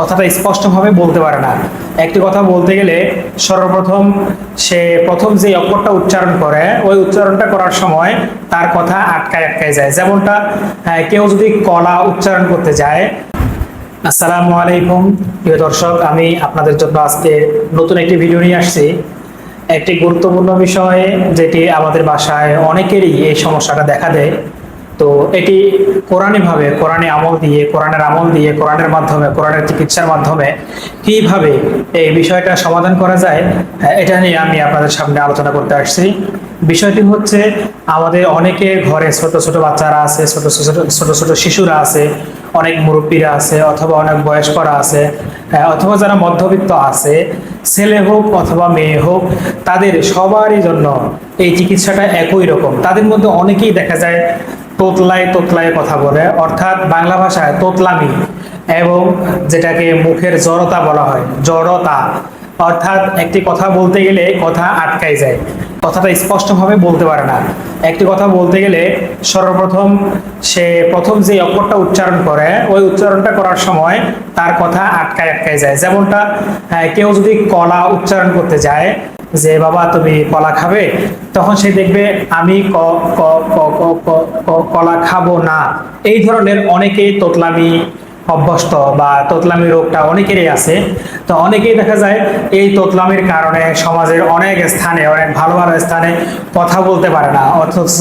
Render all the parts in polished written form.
কথাটা স্পষ্টভাবে বলতে পারে না। একটি কথা বলতে গেলে সর্বপ্রথম সে প্রথম যে অক্ষরটা উচ্চারণ করে ওই উচ্চারণটা করার সময় তার কথা আটকায় আটকায় যায়। যেমনটা কেউ যদি কলা উচ্চারণ করতে যায়। আসসালামু আলাইকুম প্রিয় দর্শক, আমি আপনাদের জন্য আজকে নতুন একটি ভিডিও নিয়ে আসছি। একটি গুরুত্বপূর্ণ বিষয় যেটি আমাদের বাসায় অনেকেরই এই সমস্যাটা দেখা দেয়। তো এটি কোরআনের আমল দিয়ে কোরআনের মাধ্যমে কোরআনের চিকিৎসার মাধ্যমে কিভাবে এই বিষয়টা সমাধান করা যায়, এটা নিয়ে আমি আপনাদের সামনে আলোচনা করতে আসছি। বিষয়টি হচ্ছে, আমাদের অনেকে ঘরে ছোট ছোট বাচ্চারা আছে, ছোট ছোট শিশুরা আছে, অনেক মুরব্বীরা আছে, অথবা অনেক বয়স্করা আছে, অথবা যারা মধ্যবিত্ত আছে, ছেলে হোক অথবা মেয়ে হোক, তাদের সবারই জন্য এই চিকিৎসাটা একই রকম। তাদের মধ্যে অনেকেই দেখা যায় তোতলায় তোতলায় কথা বলে, অর্থাৎ বাংলা ভাষায় তোতলামি, এবং যেটাকে মুখের জড়তা বলা হয়, জড়তা, অর্থাৎ একটি কথা বলতে গেলে কথা আটকায় যায়, কথাটা স্পষ্টভাবে বলতে পারে না। একটি কথা বলতে গেলে সর্বপ্রথম সে প্রথম যে অক্ষরটা উচ্চারণ করে ওই উচ্চারণটা করার সময় তার কথা আটকায় আটকায় যায়। যেমনটা কেউ যদি কলা উচ্চারণ করতে যায় যে বাবা তুমি কলা খাবে, তখন সে দেখবে আমি কলা খাবো না। এই ধরনের অনেকেই তোতলামি অভ্যস্ত, বা তোতলামি রোগটা অনেকেরই আছে। তো অনেকেই দেখা যায় এই তোতলামির কারণে সমাজের অনেক স্থানে, অনেক ভালো ভালো স্থানে কথা বলতে পারে না, অথচ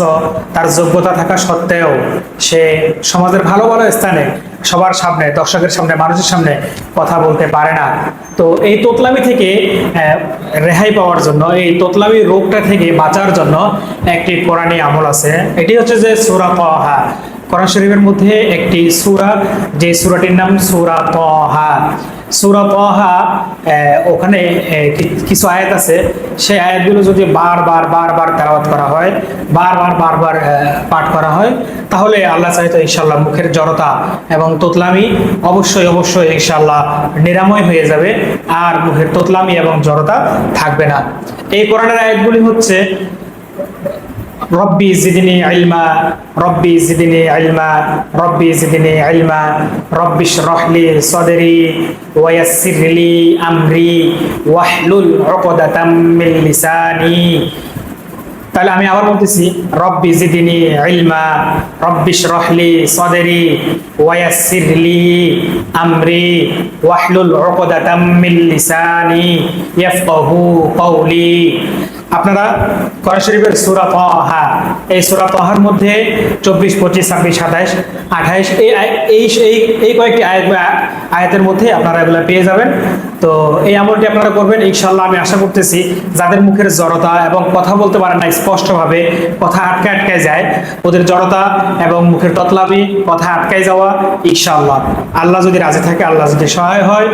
তার যোগ্যতা থাকা সত্ত্বেও সে সমাজের ভালো ভালো স্থানে সবার সামনে, দর্শকের সামনে, মানুষের সামনে কথা বলতে পারে না। তো এই তোতলামি থেকে রেহাই পাওয়ার জন্য, এই তোতলামি রোগটা থেকে বাঁচার জন্য একটি কোরআনী আমল আছে। এটি হচ্ছে যে সূরা তাহা, কোরআন শরীফের মধ্যে একটি সূরা, যে সূরাটির নাম সূরা তাহা। সূরা তাহা, ওখানে কিছু আয়াত আছে, সেই আয়াতগুলো যদি বারবার তেলাওয়াত করা হয়, বারবার পাঠ করা হয়, তাহলে আল্লাহ চাইতো ইনশাআল্লাহ মুখের জড়তা এবং তোতলামি অবশ্যই ইনশাআল্লাহ নিরাময় হয়ে যাবে, আর মুখের তোতলামি এবং জড়তা থাকবে না। এই কোরআনের আয়াতগুলি হচ্ছে রব্বি জিদনি ইলমা, রব্বি জিদনি ইলমা, রব্বি জিদনি ইলমা, রব্বি ইশরাহ লি সাদরি ওয়া ইয়াসসির লি আমরি ওয়াহলুল উকদাতাম মিন লিসানি। তাহলে আমি আবার বলতেছি, রব্বি জিদনি ইলমা, রব্বি ইশরাহ লি সাদরি ওয়া ইয়াসসির লি আমরি ওয়াহলুল উকদাতাম মিন লিসানি ইয়াফকাহু কওলি। আপনারা কোরআন শরীফের সূরা তাহা, এই সূরা তাহার মধ্যে 24, 25, 26, 27, 28 এই কয়েকটি আয়াতের মধ্যে আপনারা এগুলো পেয়ে যাবেন। তো এই আমলটি আপনারা করবেন ইনশাআল্লাহ। আমি আশা করতেছি যাদের মুখের জড়তা এবং কথা বলতে পারে না স্পষ্টভাবে, কথা আটকায় যায়, ওদের জড়তা এবং মুখের ততলামি, কথা আটকায় যাওয়া, ইনশাআল্লাহ আল্লাহ যদি রাজি থাকে, আল্লাহ যদি সহায় হয়,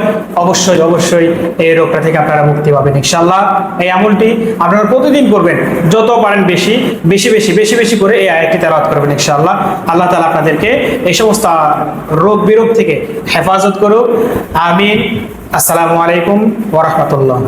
অবশ্যই এই রোগটা থেকে আপনারা মুক্তি পাবেন ইনশাআল্লাহ। এই আমলটি আপনারা প্রতিদিন করবেন, যত পারেন বেশি করে এই আয়াতটি তেলাওয়াত করবেন ইনশাআল্লাহ। আল্লাহ তাআলা আপনাদেরকে এই সমস্ত রোগ বিরোগ থেকে হেফাজত করুক, আমিন। আসসালামু আলাইকুম ওয়া রাহমাতুল্লাহ।